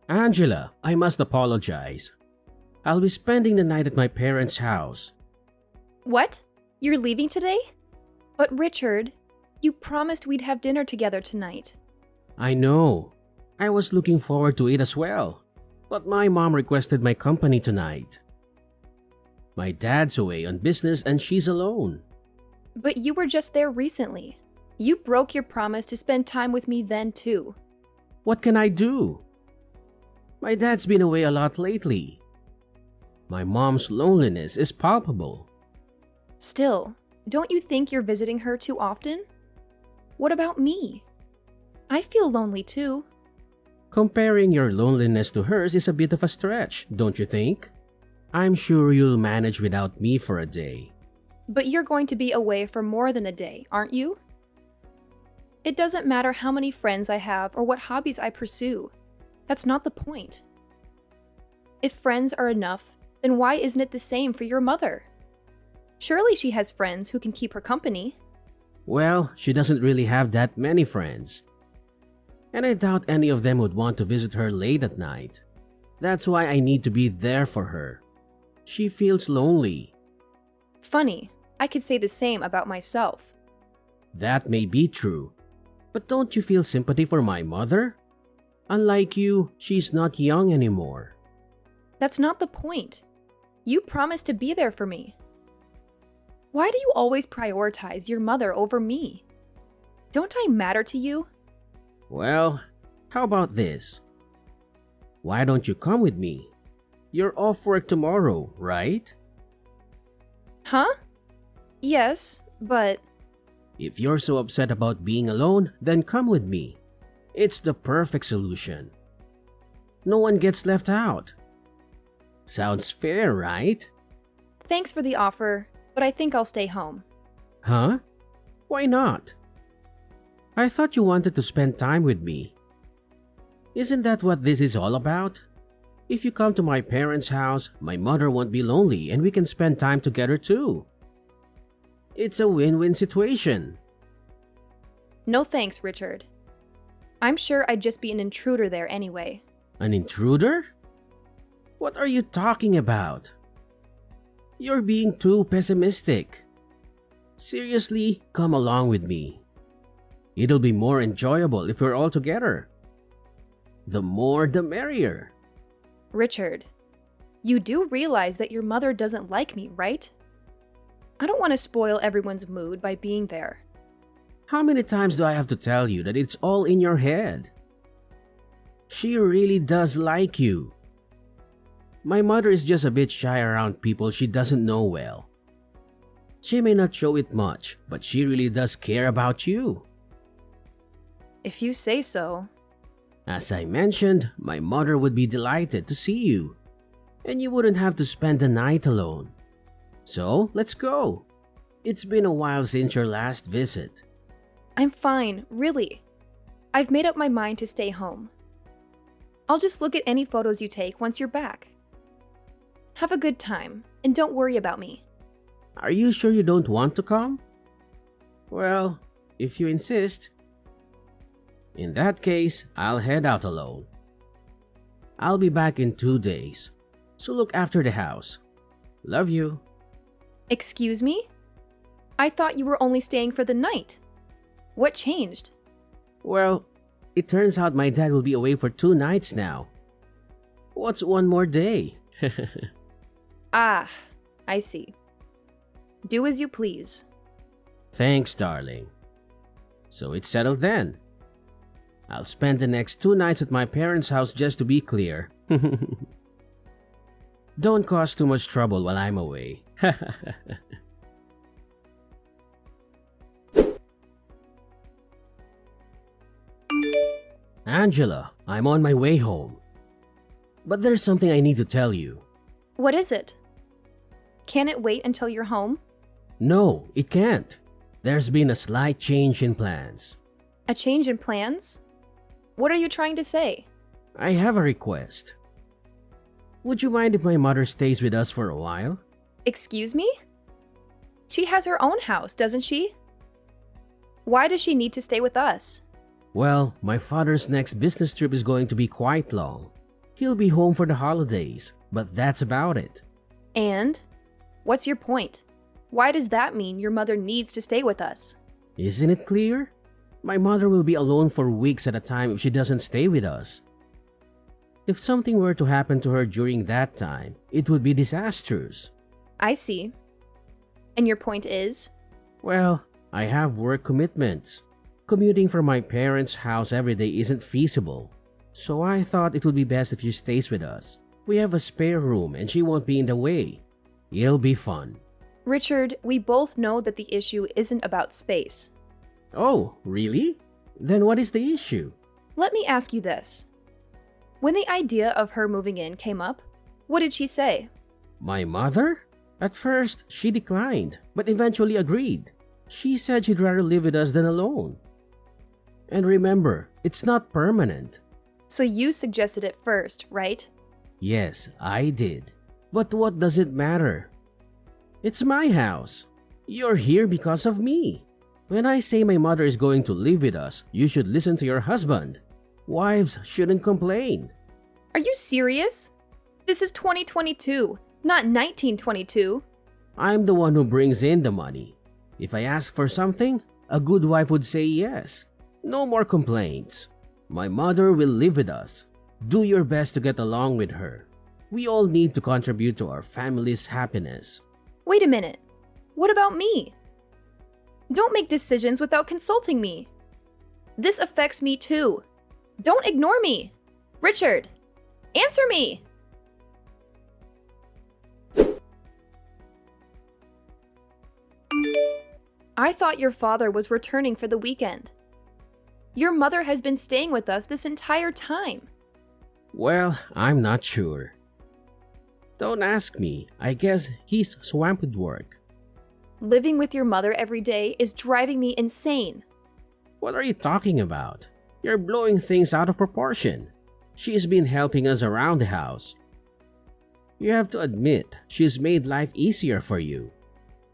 Angela, I must apologize. I'll be spending the night at my parents' house. What? You're leaving today? But Richard, you promised we'd have dinner together tonight. I know. I was looking forward to it as well. But my mom requested my company tonight. My dad's away on business and she's alone. But you were just there recently. You broke your promise to spend time with me then too. What can I do? My dad's been away a lot lately. My mom's loneliness is palpable. Still, don't you think you're visiting her too often? What about me? I feel lonely too. Comparing your loneliness to hers is a bit of a stretch, don't you think? I'm sure you'll manage without me for a day. But you're going to be away for more than a day, aren't you? It doesn't matter how many friends I have or what hobbies I pursue. That's not the point. If friends are enough, then why isn't it the same for your mother? Surely she has friends who can keep her company. Well, she doesn't really have that many friends. And I doubt any of them would want to visit her late at night. That's why I need to be there for her. She feels lonely. Funny, I could say the same about myself. That may be true. But don't you feel sympathy for my mother? Unlike you, she's not young anymore. That's not the point. You promised to be there for me. Why do you always prioritize your mother over me? Don't I matter to you? Well, how about this? Why don't you come with me? You're off work tomorrow, right? Huh? Yes, but... If you're so upset about being alone, then come with me. It's the perfect solution. No one gets left out. Sounds fair, right? Thanks for the offer, but I think I'll stay home. Huh? Why not? I thought you wanted to spend time with me. Isn't that what this is all about? If you come to my parents' house, my mother won't be lonely and we can spend time together too. It's a win-win situation. No thanks, Richard. I'm sure I'd just be an intruder there anyway. An intruder? What are you talking about? You're being too pessimistic. Seriously, come along with me. It'll be more enjoyable if we're all together. The more the merrier. Richard, you do realize that your mother doesn't like me, right? I don't want to spoil everyone's mood by being there. How many times do I have to tell you that it's all in your head? She really does like you. My mother is just a bit shy around people she doesn't know well. She may not show it much, but she really does care about you. If you say so. As I mentioned, my mother would be delighted to see you, and you wouldn't have to spend the night alone. So, let's go. It's been a while since your last visit. I'm fine, really. I've made up my mind to stay home. I'll just look at any photos you take once you're back. Have a good time, and don't worry about me. Are you sure you don't want to come? Well, if you insist. In that case, I'll head out alone. I'll be back in 2 days, so look after the house. Love you. Excuse me? I thought you were only staying for the night. What changed? Well, it turns out my dad will be away for 2 nights now. What's one more day? Ah, I see. Do as you please. Thanks, darling. So it's settled then. I'll spend the next 2 nights at my parents' house just to be clear. Don't cause too much trouble while I'm away. Angela, I'm on my way home. But there's something I need to tell you. What is it? Can it wait until you're home? No, it can't. There's been a slight change in plans. A change in plans? What are you trying to say? I have a request. Would you mind if my mother stays with us for a while? Excuse me? She has her own house, doesn't she? Why does she need to stay with us? Well, my father's next business trip is going to be quite long. He'll be home for the holidays, but that's about it. And? What's your point? Why does that mean your mother needs to stay with us? Isn't it clear? My mother will be alone for weeks at a time if she doesn't stay with us. If something were to happen to her during that time, it would be disastrous. I see. And your point is? Well, I have work commitments. Commuting from my parents' house every day isn't feasible. So I thought it would be best if she stays with us. We have a spare room and she won't be in the way. It'll be fun. Richard, we both know that the issue isn't about space. Oh, really? Then what is the issue? Let me ask you this. When the idea of her moving in came up, what did she say? My mother? At first, she declined, but eventually agreed. She said she'd rather live with us than alone. And remember, it's not permanent. So you suggested it first, right? Yes, I did. But what does it matter? It's my house. You're here because of me. When I say my mother is going to live with us, you should listen to your husband. Wives shouldn't complain. Are you serious? This is 2022, not 1922. I'm the one who brings in the money. If I ask for something, a good wife would say yes. No more complaints. My mother will live with us. Do your best to get along with her. We all need to contribute to our family's happiness. Wait a minute. What about me? Don't make decisions without consulting me. This affects me too. Don't ignore me. Richard, answer me. I thought your father was returning for the weekend. Your mother has been staying with us this entire time. Well, I'm not sure. Don't ask me. I guess he's swamped with work. Living with your mother every day is driving me insane. What are you talking about? You're blowing things out of proportion. She's been helping us around the house. You have to admit, she's made life easier for you.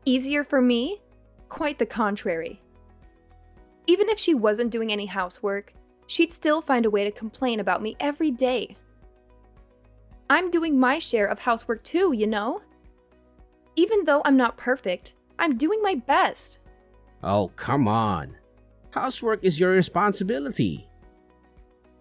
Easier for me? Quite the contrary. Even if she wasn't doing any housework, she'd still find a way to complain about me every day. I'm doing my share of housework too, you know? Even though I'm not perfect, I'm doing my best. Oh, come on. Housework is your responsibility.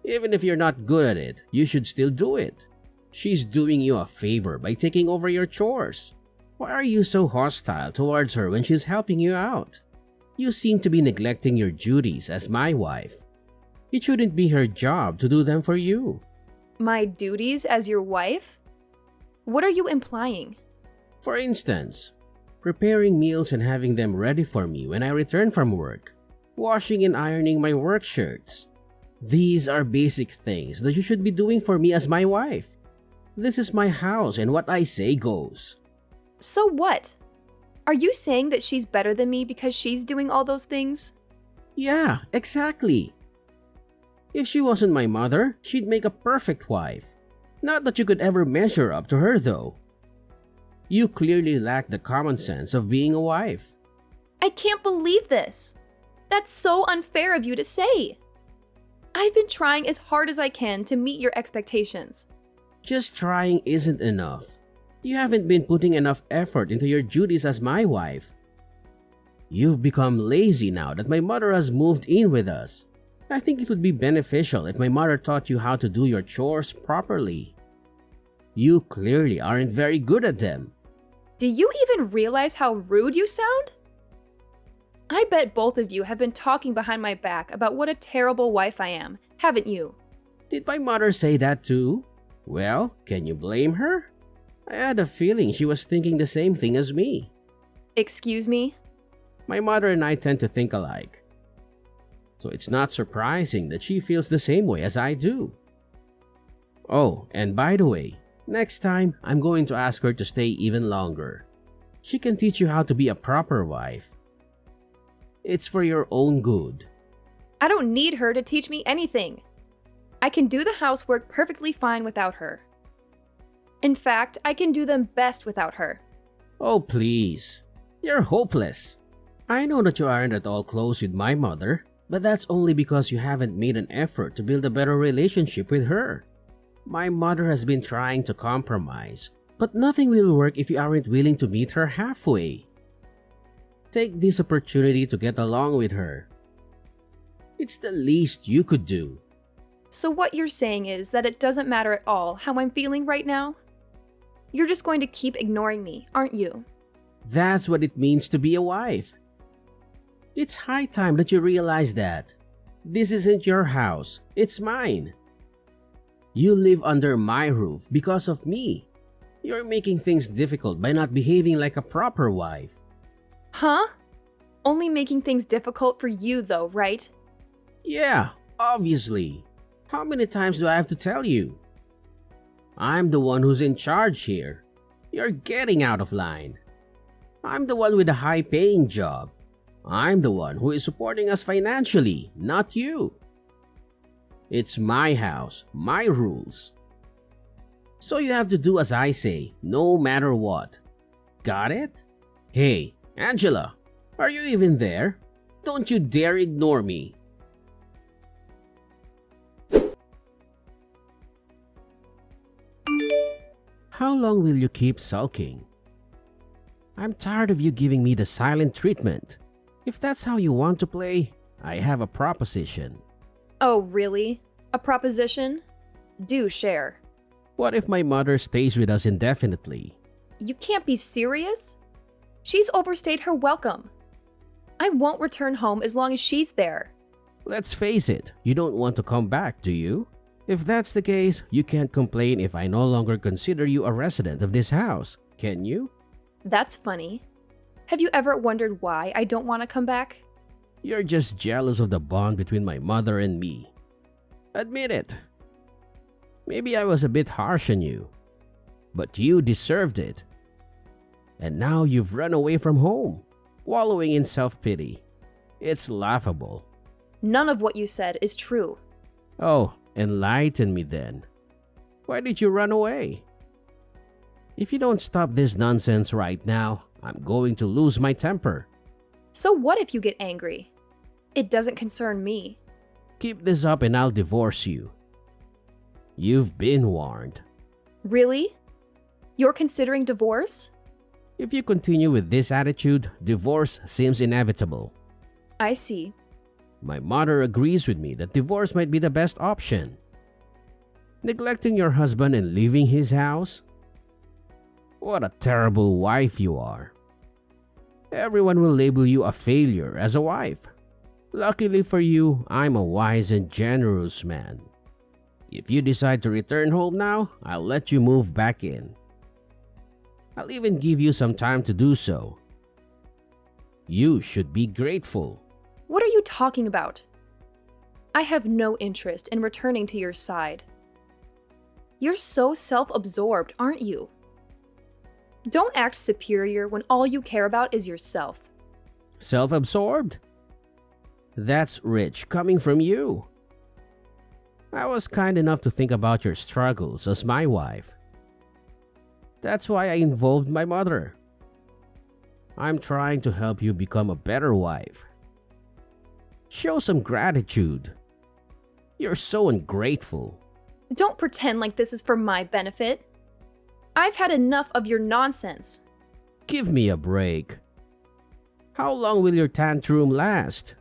Even if you're not good at it, you should still do it. She's doing you a favor by taking over your chores. Why are you so hostile towards her when she's helping you out? You seem to be neglecting your duties as my wife. It shouldn't be her job to do them for you. My duties as your wife? What are you implying? For instance, preparing meals and having them ready for me when I return from work. Washing and ironing my work shirts. These are basic things that you should be doing for me as my wife. This is my house and what I say goes. So what? Are you saying that she's better than me because she's doing all those things? Yeah, exactly. If she wasn't my mother, she'd make a perfect wife. Not that you could ever measure up to her though. You clearly lack the common sense of being a wife. I can't believe this. That's so unfair of you to say. I've been trying as hard as I can to meet your expectations. Just trying isn't enough. You haven't been putting enough effort into your duties as my wife. You've become lazy now that my mother has moved in with us. I think it would be beneficial if my mother taught you how to do your chores properly. You clearly aren't very good at them. Do you even realize how rude you sound? I bet both of you have been talking behind my back about what a terrible wife I am, haven't you? Did my mother say that too? Well, can you blame her? I had a feeling she was thinking the same thing as me. Excuse me? My mother and I tend to think alike. So it's not surprising that she feels the same way as I do. Oh, and by the way, next time I'm going to ask her to stay even longer. She can teach you how to be a proper wife. It's for your own good. I don't need her to teach me anything. I can do the housework perfectly fine without her. In fact, I can do them best without her. Oh, please. You're hopeless. I know that you aren't at all close with my mother, but that's only because you haven't made an effort to build a better relationship with her. My mother has been trying to compromise, but nothing will work if you aren't willing to meet her halfway. Take this opportunity to get along with her. It's the least you could do. So what you're saying is that it doesn't matter at all how I'm feeling right now? You're just going to keep ignoring me, aren't you? That's what it means to be a wife. It's high time that you realize that. This isn't your house, it's mine. You live under my roof because of me. You're making things difficult by not behaving like a proper wife. Huh? Only making things difficult for you though, right? Yeah, obviously. How many times do I have to tell you? I'm the one who's in charge here. You're getting out of line. I'm the one with a high-paying job. I'm the one who is supporting us financially, not you. It's my house, my rules. So you have to do as I say, no matter what. Got it? Hey, Angela, are you even there? Don't you dare ignore me. How long will you keep sulking? I'm tired of you giving me the silent treatment. If that's how you want to play, I have a proposition. Oh, really? A proposition? Do share. What if my mother stays with us indefinitely? You can't be serious? She's overstayed her welcome. I won't return home as long as she's there. Let's face it, you don't want to come back, do you? If that's the case, you can't complain if I no longer consider you a resident of this house, can you? That's funny. Have you ever wondered why I don't want to come back? You're just jealous of the bond between my mother and me. Admit it. Maybe I was a bit harsh on you, but you deserved it. And now you've run away from home, wallowing in self-pity. It's laughable. None of what you said is true. Oh, enlighten me then. Why did you run away? If you don't stop this nonsense right now, I'm going to lose my temper. So what if you get angry? It doesn't concern me. Keep this up and I'll divorce you. You've been warned. Really? You're considering divorce? If you continue with this attitude, divorce seems inevitable. I see. My mother agrees with me that divorce might be the best option. Neglecting your husband and leaving his house? What a terrible wife you are. Everyone will label you a failure as a wife. Luckily for you, I'm a wise and generous man. If you decide to return home now, I'll let you move back in. I'll even give you some time to do so. You should be grateful. What are you talking about? I have no interest in returning to your side. You're so self-absorbed, aren't you? Don't act superior when all you care about is yourself. Self-absorbed? That's rich coming from you. I was kind enough to think about your struggles as my wife. That's why I involved my mother. I'm trying to help you become a better wife. Show some gratitude. You're so ungrateful. Don't pretend like this is for my benefit. I've had enough of your nonsense. Give me a break. How long will your tantrum last?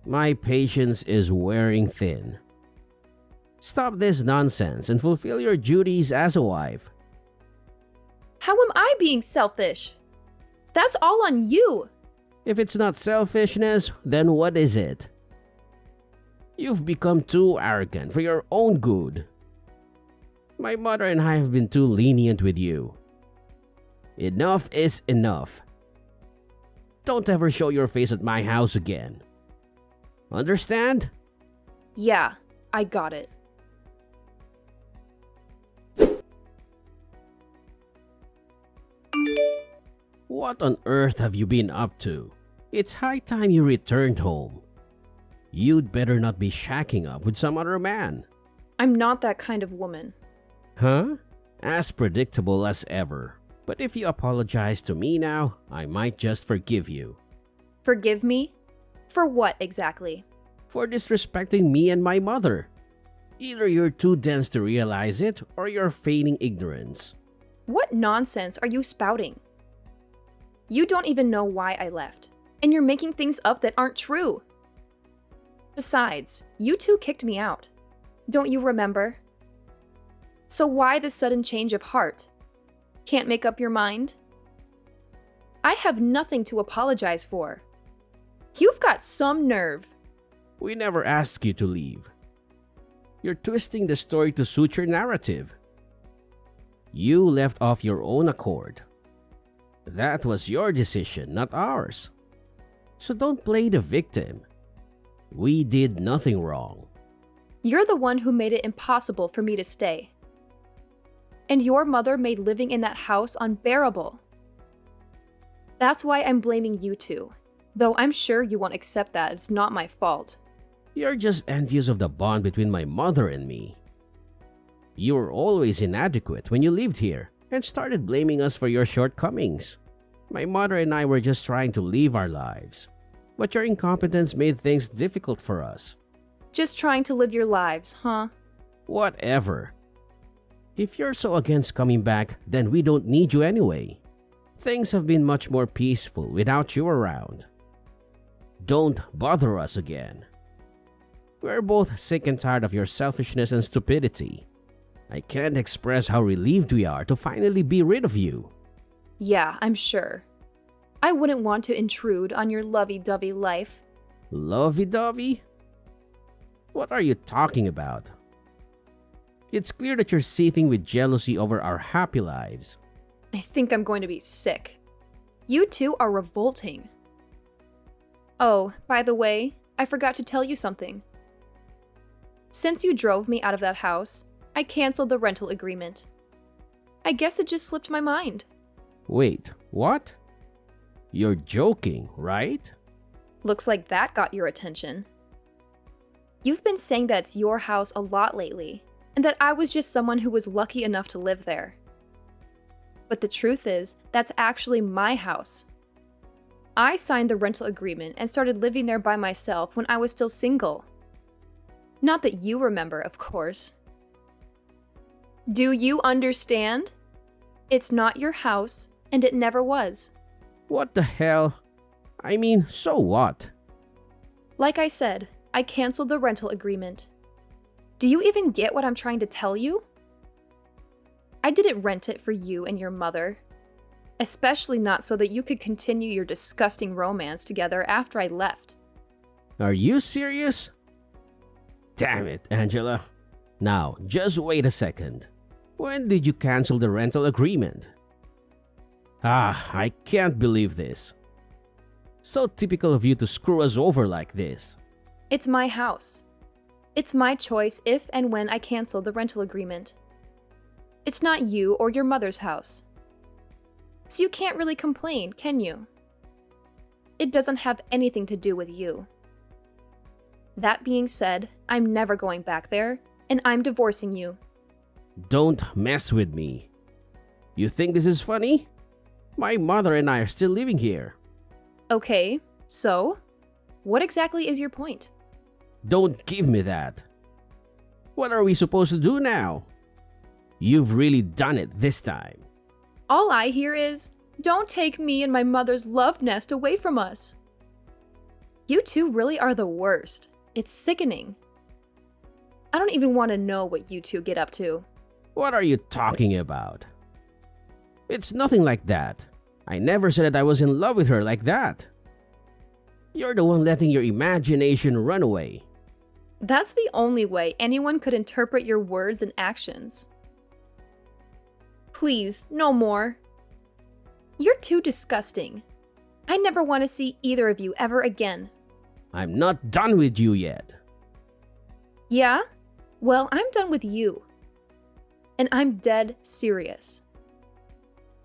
My patience is wearing thin. Stop this nonsense and fulfill your duties as a wife. How am I being selfish? That's all on you. If it's not selfishness, then what is it? You've become too arrogant for your own good. My mother and I have been too lenient with you. Enough is enough. Don't ever show your face at my house again. Understand? Yeah, I got it. What on earth have you been up to? It's high time you returned home. You'd better not be shacking up with some other man. I'm not that kind of woman. Huh? As predictable as ever. But if you apologize to me now, I might just forgive you. Forgive me? For what exactly? For disrespecting me and my mother. Either you're too dense to realize it or you're feigning ignorance. What nonsense are you spouting? You don't even know why I left, and you're making things up that aren't true. Besides, you two kicked me out. Don't you remember? So why this sudden change of heart? Can't make up your mind? I have nothing to apologize for. You've got some nerve. We never asked you to leave. You're twisting the story to suit your narrative. You left off your own accord. That was your decision, not ours. So don't play the victim. We did nothing wrong. You're the one who made it impossible for me to stay. And your mother made living in that house unbearable. That's why I'm blaming you two, though I'm sure you won't accept that it's not my fault. You're just envious of the bond between my mother and me. You were always inadequate when you lived here and started blaming us for your shortcomings. My mother and I were just trying to live our lives, but your incompetence made things difficult for us. Just trying to live your lives, huh? Whatever. If you're so against coming back, then we don't need you anyway. Things have been much more peaceful without you around. Don't bother us again. We're both sick and tired of your selfishness and stupidity. I can't express how relieved we are to finally be rid of you. Yeah, I'm sure. I wouldn't want to intrude on your lovey-dovey life. Lovey-dovey? What are you talking about? It's clear that you're seething with jealousy over our happy lives. I think I'm going to be sick. You two are revolting. Oh, by the way, I forgot to tell you something. Since you drove me out of that house, I canceled the rental agreement. I guess it just slipped my mind. Wait, what? You're joking, right? Looks like that got your attention. You've been saying that it's your house a lot lately, and that I was just someone who was lucky enough to live there. But the truth is, that's actually my house. I signed the rental agreement and started living there by myself when I was still single. Not that you remember, of course. Do you understand? It's not your house, and it never was. What the hell? I mean, so what? Like I said, I canceled the rental agreement. Do you even get what I'm trying to tell you? I didn't rent it for you and your mother. Especially not so that you could continue your disgusting romance together after I left. Are you serious? Damn it, Angela. Now, just wait a second. When did you cancel the rental agreement? I can't believe this. So typical of you to screw us over like this. It's my house. It's my choice if and when I cancel the rental agreement. It's not you or your mother's house. So you can't really complain, can you? It doesn't have anything to do with you. That being said, I'm never going back there, and I'm divorcing you. Don't mess with me. You think this is funny? My mother and I are still living here. Okay, so? What exactly is your point? Don't give me that. What are we supposed to do now? You've really done it this time. All I hear is, don't take me and my mother's love nest away from us. You two really are the worst. It's sickening. I don't even want to know what you two get up to. What are you talking about? It's nothing like that. I never said that I was in love with her like that. You're the one letting your imagination run away. That's the only way anyone could interpret your words and actions. Please, no more. You're too disgusting. I never want to see either of you ever again. I'm not done with you yet. Yeah? Well, I'm done with you. And I'm dead serious.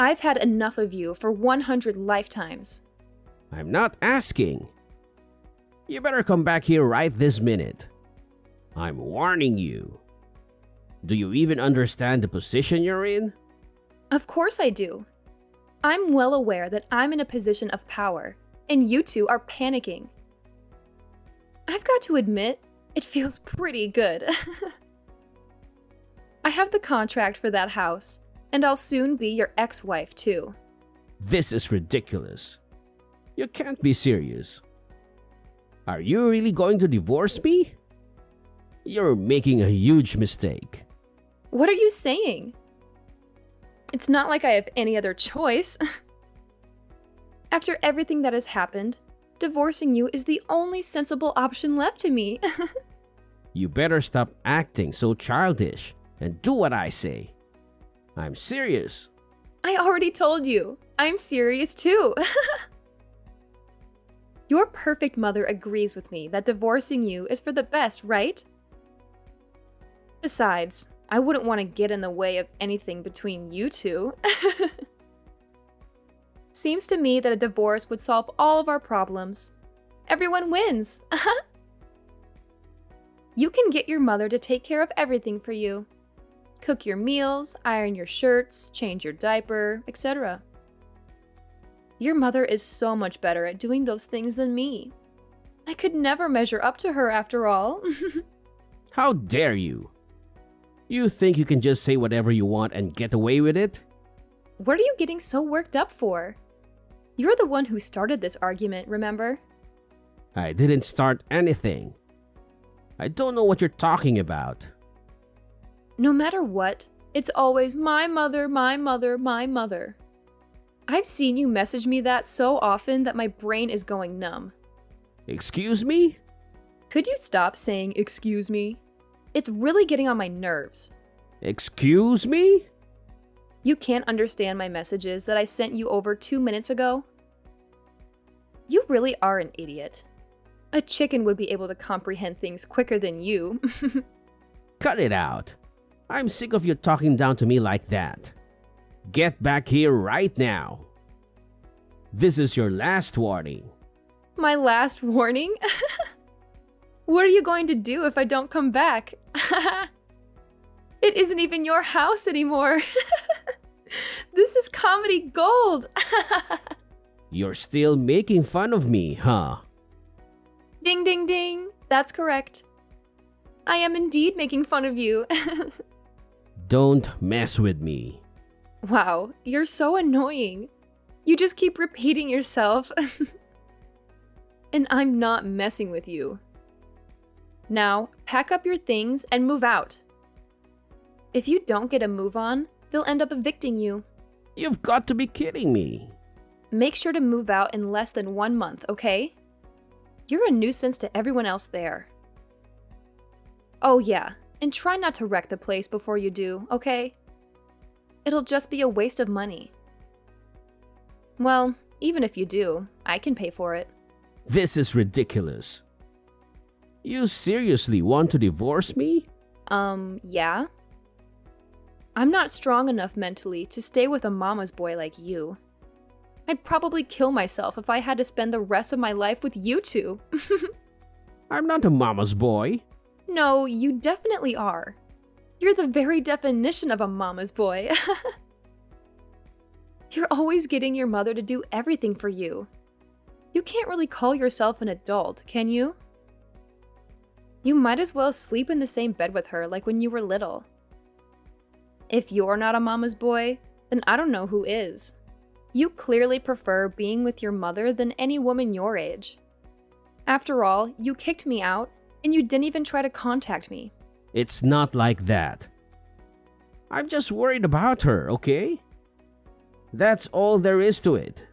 I've had enough of you for 100 lifetimes. I'm not asking. You better come back here right this minute. I'm warning you. Do you even understand the position you're in? Of course I do. I'm well aware that I'm in a position of power, and you two are panicking. I've got to admit, it feels pretty good. I have the contract for that house, and I'll soon be your ex-wife too. This is ridiculous. You can't be serious. Are you really going to divorce me? You're making a huge mistake. What are you saying? It's not like I have any other choice. After everything that has happened, divorcing you is the only sensible option left to me. You better stop acting so childish and do what I say. I'm serious. I already told you. I'm serious too. Your perfect mother agrees with me that divorcing you is for the best, right? Besides, I wouldn't want to get in the way of anything between you two. Seems to me that a divorce would solve all of our problems. Everyone wins. You can get your mother to take care of everything for you. Cook your meals, iron your shirts, change your diaper, etc. Your mother is so much better at doing those things than me. I could never measure up to her after all. How dare you? You think you can just say whatever you want and get away with it? What are you getting so worked up for? You're the one who started this argument, remember? I didn't start anything. I don't know what you're talking about. No matter what, it's always my mother, my mother, my mother. I've seen you message me that so often that my brain is going numb. Excuse me? Could you stop saying excuse me? It's really getting on my nerves. Excuse me? You can't understand my messages that I sent you over 2 minutes ago? You really are an idiot. A chicken would be able to comprehend things quicker than you. Cut it out. I'm sick of you talking down to me like that. Get back here right now. This is your last warning. My last warning? What are you going to do if I don't come back? It isn't even your house anymore. This is comedy gold. You're still making fun of me, huh? Ding, ding, ding. That's correct. I am indeed making fun of you. Don't mess with me. Wow, you're so annoying. You just keep repeating yourself. And I'm not messing with you. Now, pack up your things and move out. If you don't get a move on, they'll end up evicting you. You've got to be kidding me. Make sure to move out in less than 1 month, okay? You're a nuisance to everyone else there. Oh yeah, and try not to wreck the place before you do, okay? It'll just be a waste of money. Well, even if you do, I can pay for it. This is ridiculous. You seriously want to divorce me? Yeah? I'm not strong enough mentally to stay with a mama's boy like you. I'd probably kill myself if I had to spend the rest of my life with you two. I'm not a mama's boy. No, you definitely are. You're the very definition of a mama's boy. You're always getting your mother to do everything for you. You can't really call yourself an adult, can you? You might as well sleep in the same bed with her like when you were little. If you're not a mama's boy, then I don't know who is. You clearly prefer being with your mother than any woman your age. After all, you kicked me out, and you didn't even try to contact me. It's not like that. I'm just worried about her, okay? That's all there is to it.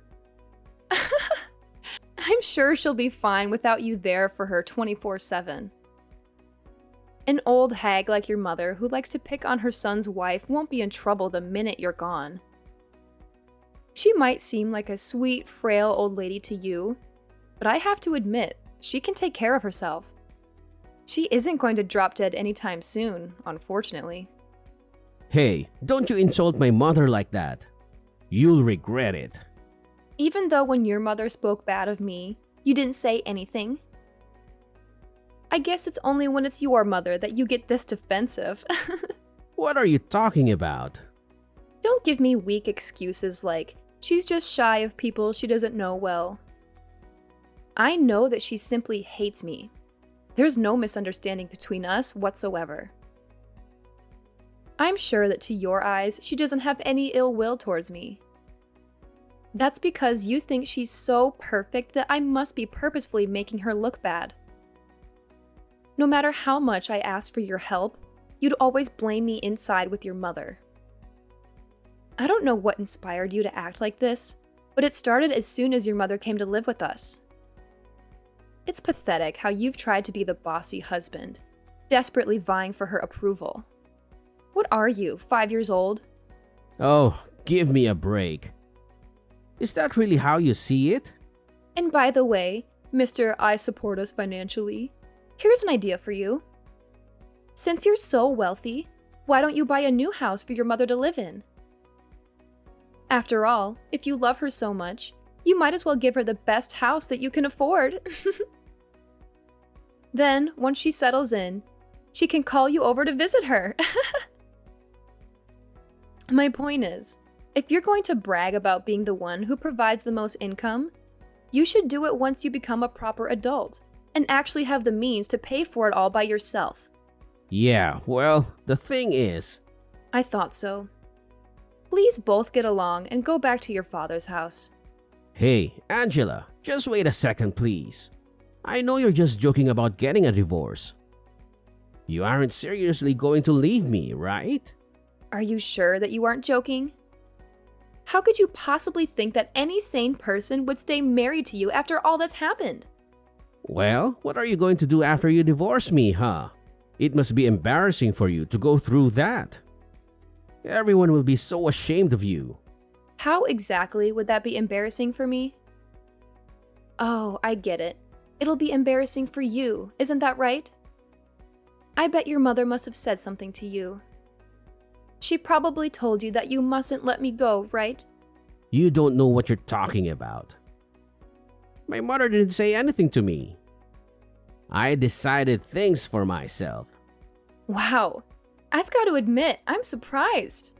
I'm sure she'll be fine without you there for her 24/7. An old hag like your mother who likes to pick on her son's wife won't be in trouble the minute you're gone. She might seem like a sweet, frail old lady to you, but I have to admit, she can take care of herself. She isn't going to drop dead anytime soon, unfortunately. Hey, don't you insult my mother like that. You'll regret it. Even though when your mother spoke bad of me, you didn't say anything. I guess it's only when it's your mother that you get this defensive. What are you talking about? Don't give me weak excuses like, she's just shy of people she doesn't know well. I know that she simply hates me. There's no misunderstanding between us whatsoever. I'm sure that to your eyes, she doesn't have any ill will towards me. That's because you think she's so perfect that I must be purposefully making her look bad. No matter how much I asked for your help, you'd always blame me inside with your mother. I don't know what inspired you to act like this, but it started as soon as your mother came to live with us. It's pathetic how you've tried to be the bossy husband, desperately vying for her approval. What are you, 5 years old? Oh, give me a break. Is that really how you see it? And by the way, Mr. I support us financially, here's an idea for you. Since you're so wealthy, why don't you buy a new house for your mother to live in? After all, if you love her so much, you might as well give her the best house that you can afford. Then, once she settles in, she can call you over to visit her. My point is, if you're going to brag about being the one who provides the most income, you should do it once you become a proper adult and actually have the means to pay for it all by yourself. Yeah, well, the thing is... I thought so. Please both get along and go back to your father's house. Hey, Angela, just wait a second, please. I know you're just joking about getting a divorce. You aren't seriously going to leave me, right? Are you sure that you aren't joking? How could you possibly think that any sane person would stay married to you after all that's happened? Well, what are you going to do after you divorce me, huh? It must be embarrassing for you to go through that. Everyone will be so ashamed of you. How exactly would that be embarrassing for me? Oh, I get it. It'll be embarrassing for you, isn't that right? I bet your mother must have said something to you. She probably told you that you mustn't let me go, right? You don't know what you're talking about. My mother didn't say anything to me. I decided things for myself. Wow, I've got to admit, I'm surprised.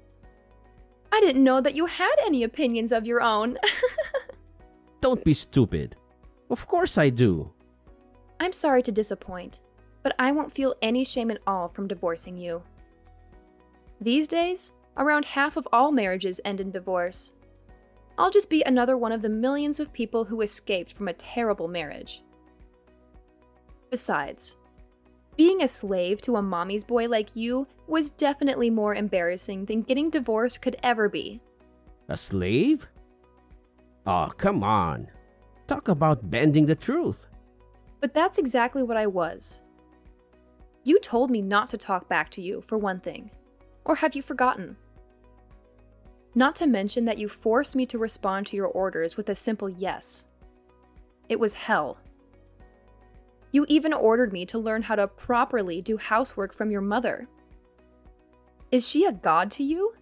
I didn't know that you had any opinions of your own. Don't be stupid. Of course I do. I'm sorry to disappoint, but I won't feel any shame at all from divorcing you. These days, around half of all marriages end in divorce. I'll just be another one of the millions of people who escaped from a terrible marriage. Besides, being a slave to a mommy's boy like you was definitely more embarrassing than getting divorced could ever be. A slave? Oh, come on. Talk about bending the truth. But that's exactly what I was. You told me not to talk back to you, for one thing. Or have you forgotten? Not to mention that you forced me to respond to your orders with a simple yes. It was hell. You even ordered me to learn how to properly do housework from your mother. Is she a god to you?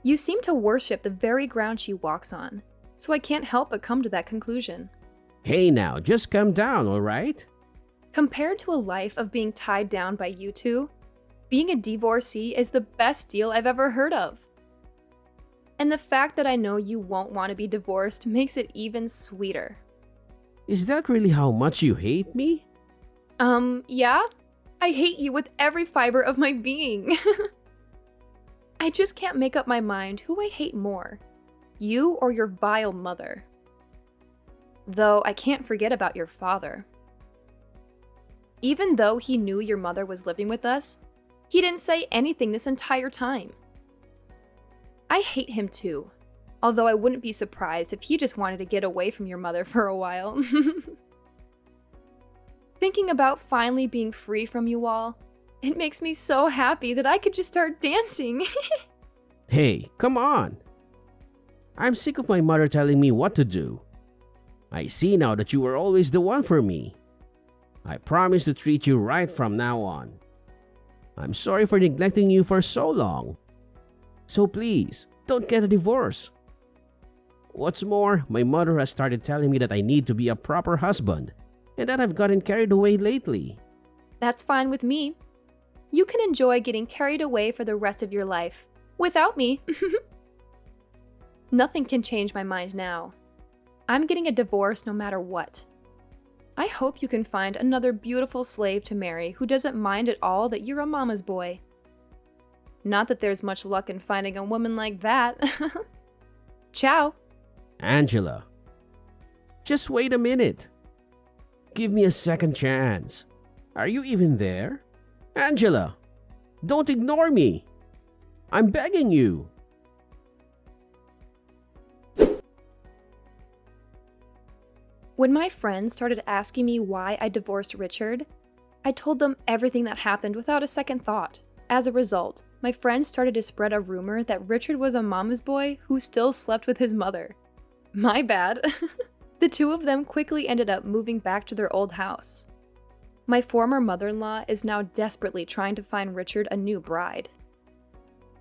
You seem to worship the very ground she walks on, so I can't help but come to that conclusion. Hey now, just calm down, alright? Compared to a life of being tied down by you two, being a divorcee is the best deal I've ever heard of. And the fact that I know you won't want to be divorced makes it even sweeter. Is that really how much you hate me? Yeah? I hate you with every fiber of my being. I just can't make up my mind who I hate more, you or your vile mother. Though I can't forget about your father. Even though he knew your mother was living with us, he didn't say anything this entire time. I hate him too, although I wouldn't be surprised if he just wanted to get away from your mother for a while. Thinking about finally being free from you all, it makes me so happy that I could just start dancing. Hey, come on. I'm sick of my mother telling me what to do. I see now that you were always the one for me. I promise to treat you right from now on. I'm sorry for neglecting you for so long. So please, don't get a divorce. What's more, my mother has started telling me that I need to be a proper husband and that I've gotten carried away lately. That's fine with me. You can enjoy getting carried away for the rest of your life. Without me. Nothing can change my mind now. I'm getting a divorce no matter what. I hope you can find another beautiful slave to marry who doesn't mind at all that you're a mama's boy. Not that there's much luck in finding a woman like that. Ciao. Angela, just wait a minute. Give me a second chance. Are you even there? Angela, don't ignore me. I'm begging you. When my friends started asking me why I divorced Richard, I told them everything that happened without a second thought. As a result, my friends started to spread a rumor that Richard was a mama's boy who still slept with his mother. My bad. The two of them quickly ended up moving back to their old house. My former mother-in-law is now desperately trying to find Richard a new bride.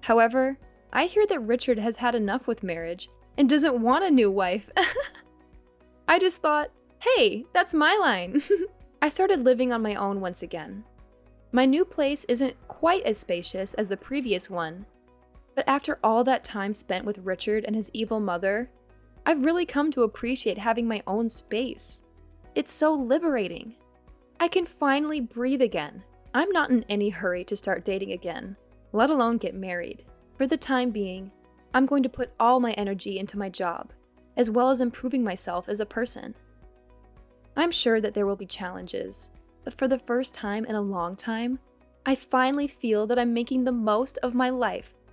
However, I hear that Richard has had enough with marriage and doesn't want a new wife. I just thought, hey, that's my line. I started living on my own once again. My new place isn't quite as spacious as the previous one, but after all that time spent with Richard and his evil mother, I've really come to appreciate having my own space. It's so liberating. I can finally breathe again. I'm not in any hurry to start dating again, let alone get married. For the time being, I'm going to put all my energy into my job, as well as improving myself as a person. I'm sure that there will be challenges, but for the first time in a long time, I finally feel that I'm making the most of my life